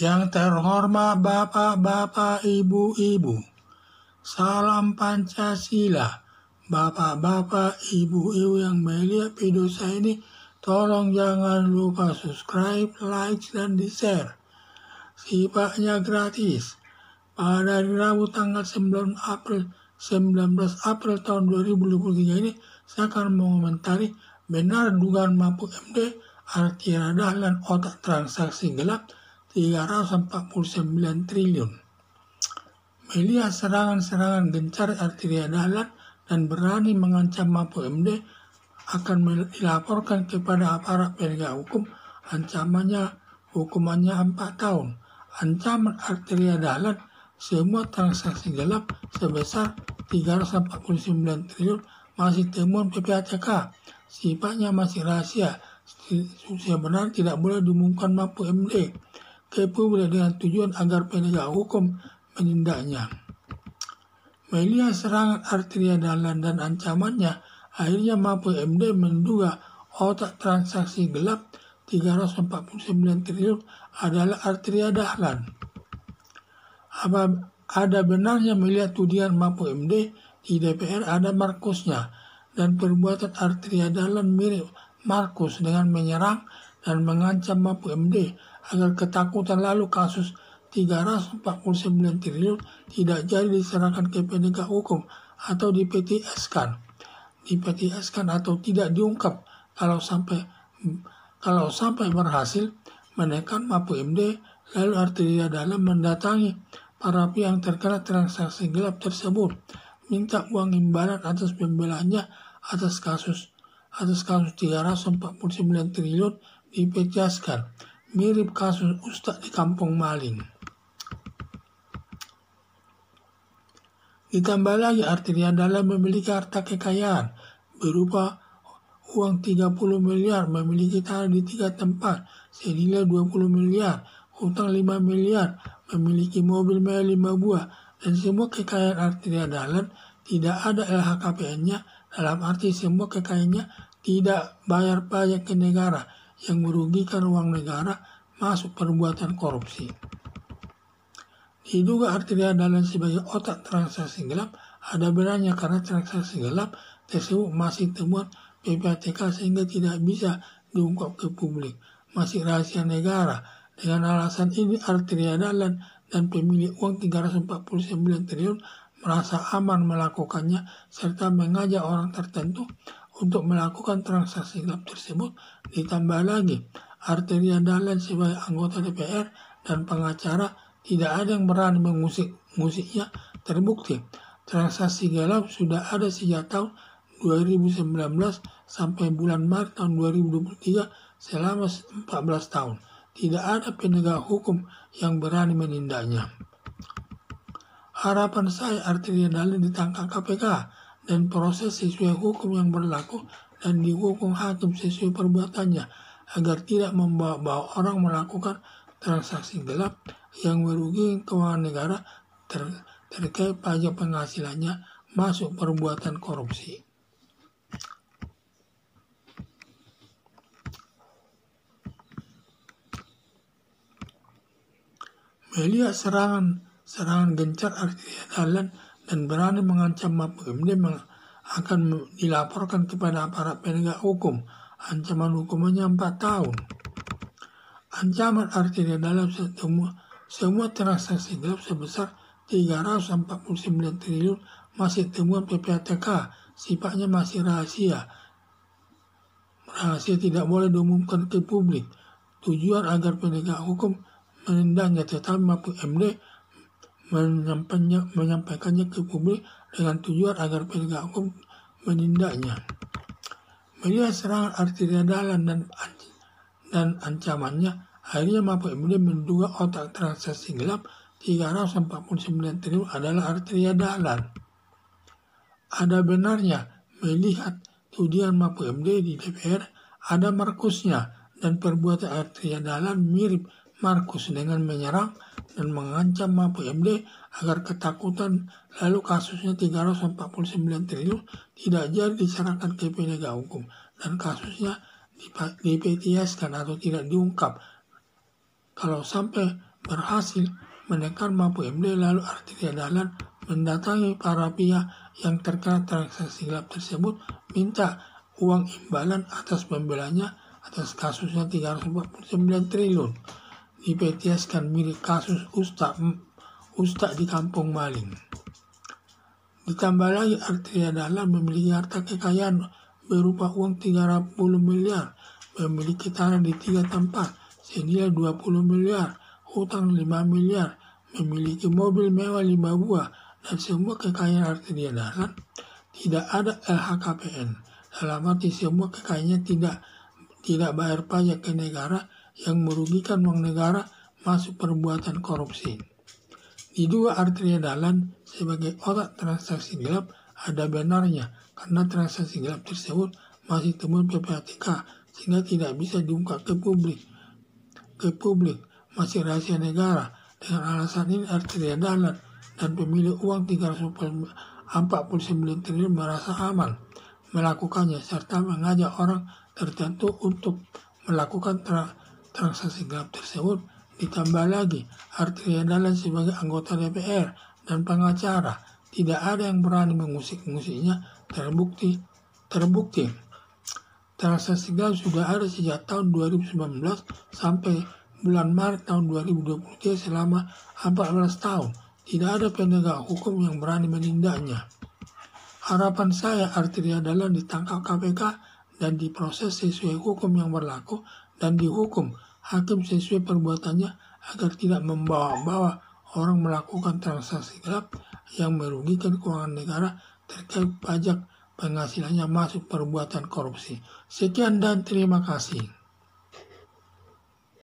Yang terhormat Bapak-Bapak, Ibu-Ibu, salam Pancasila. Bapak-bapak, ibu-ibu yang melihat video saya ini, tolong jangan lupa subscribe, like, dan di-share. Sifatnya gratis. Pada hari Rabu tanggal 19 April tahun 2023 ini, saya akan mengomentari benar dugaan Mahfud MD, arti dahlan otak transaksi gelap 349 triliun. Melihat serangan-serangan gencar artiria dahlan dan berani mengancam Mahfud MD akan dilaporkan kepada aparat penegak hukum, hukumannya 4 tahun. Ancaman artiria dahlan, semua transaksi gelap sebesar 349 triliun masih temuan PPATK, sifatnya masih rahasia, sebenarnya tidak boleh diumumkan Mahfud MD ke publik dengan tujuan agar penegak hukum menindaknya. Melihat serangan artiria dahlan dan ancamannya, akhirnya Mahfud MD menduga otak transaksi gelap 349 triliun adalah artiria dahlan. Ada benarnya melihat tudingan Mahfud MD di DPR ada Markusnya, dan perbuatan artiria dahlan mirip Markus dengan menyerang dan mengancam Mahfud MD agar ketakutan lalu kasus 349 triliun tidak jadi diserahkan ke penegak hukum atau dipetieskan atau tidak diungkap. Kalau sampai berhasil menekan Mahfud MD, lalu artiria dahlan mendatangi para pihak yang terkena transaksi gelap tersebut, minta uang imbalan atas pembelaannya atas kasus 349 triliun dipetieskan, mirip kasus Ustadz di Kampung Maling. Ditambah lagi artiria dahlan memiliki harta kekayaan berupa uang 30 miliar, memiliki tanah di 3 tempat senilai 20 miliar, hutang 5 miliar, memiliki mobil mewah 5 buah, dan semua kekayaan artiria dahlan tidak ada LHKPN-nya, dalam arti semua kekayaannya tidak bayar pajak ke negara yang merugikan uang negara, masuk perbuatan korupsi. Diduga artiria dahlan sebagai otak transaksi gelap, ada benarnya karena transaksi gelap tersebut masih temuan PPATK sehingga tidak bisa diungkap ke publik, masih rahasia negara. Dengan alasan ini artiria dahlan dan pemilik uang 349 triliun merasa aman melakukannya serta mengajak orang tertentu untuk melakukan transaksi gelap tersebut. Ditambah lagi artiria dahlan sebagai anggota DPR dan pengacara, tidak ada yang berani mengusiknya. Terbukti transaksi gelap sudah ada sejak tahun 2019 sampai bulan Maret tahun 2023, selama 14 tahun. Tidak ada penegak hukum yang berani menindaknya. Harapan saya artiria dahlan ditangkap KPK dan proses sesuai hukum yang berlaku dan dihukum hakim sesuai perbuatannya, agar tidak membawa orang melakukan transaksi gelap yang merugikan keuangan negara terkait pajak penghasilannya, masuk perbuatan korupsi. Melihat serangan gencar artiria dahlan dan berani mengancam Mahfud MD akan dilaporkan kepada aparat penegak hukum, ancaman hukumannya 4 tahun. Ancaman artiria dahlan semua transaksi gelap sebesar 349 triliun masih temuan PPATK, sifatnya masih rahasia, tidak boleh diumumkan ke publik, tujuan agar penegak hukum menindaknya, tetapi Mahfud MD menyampaikannya ke publik dengan tujuan agar penegak hukum menindaknya. Melihat serangan artiria dahlan dan ancamannya, akhirnya Mahfud MD menduga otak transaksi gelap 349 triliun adalah artiria dahlan. Ada benarnya melihat tudingan Mahfud MD di DPR ada Markusnya, dan perbuatan artiria dahlan mirip Markus dengan menyerang dan mengancam Mahfud MD agar ketakutan lalu kasusnya 349 triliun tidak jadi diserahkan ke penegak hukum dan kasusnya dipetieskan atau tidak diungkap. Kalau sampai berhasil menekan Mahfud MD, lalu Arteria Dahlan mendatangi para pihak yang terkena transaksi gelap tersebut, minta uang imbalan atas pembelanya atas kasusnya 349 triliun dipetieskan mirip kasus Ustaz di Kampung Maling. Ditambah lagi Arteria Dahlan memiliki harta kekayaan berupa uang 30 miliar, memiliki tanah di 3 tempat senilai 20 miliar, hutang 5 miliar, memiliki mobil mewah 5 buah, dan semua kekayaan Arteria Dahlan tidak ada LHKPN. Dalam arti semua kekayaannya tidak bayar pajak ke negara yang merugikan uang negara, masuk perbuatan korupsi. Diduga Arteria Dahlan sebagai otak transaksi gelap ada benarnya, karena transaksi gelap tersebut masih temuan PPATK sehingga tidak bisa diungkap ke publik. Masih rahasia negara. Dengan alasan ini Arteria Dahlan dan pemilik uang 349 triliun merasa aman melakukannya, serta mengajak orang tertentu untuk melakukan transaksi gelap tersebut. Ditambah lagi Arteria Dahlan sebagai anggota DPR dan pengacara, tidak ada yang berani mengusik-ngusiknya. Terbukti transaksi gelap sudah ada sejak tahun 2019 sampai bulan Maret tahun 2023, selama 14 tahun. Tidak ada penegak hukum yang berani menindaknya. Harapan saya Arteria Dahlan ditangkap KPK dan diproses sesuai hukum yang berlaku dan dihukum hakim sesuai perbuatannya, agar tidak membawa-bawa orang melakukan transaksi gelap yang merugikan keuangan negara terkait pajak penghasilannya masuk perbuatan korupsi. Sekian dan terima kasih.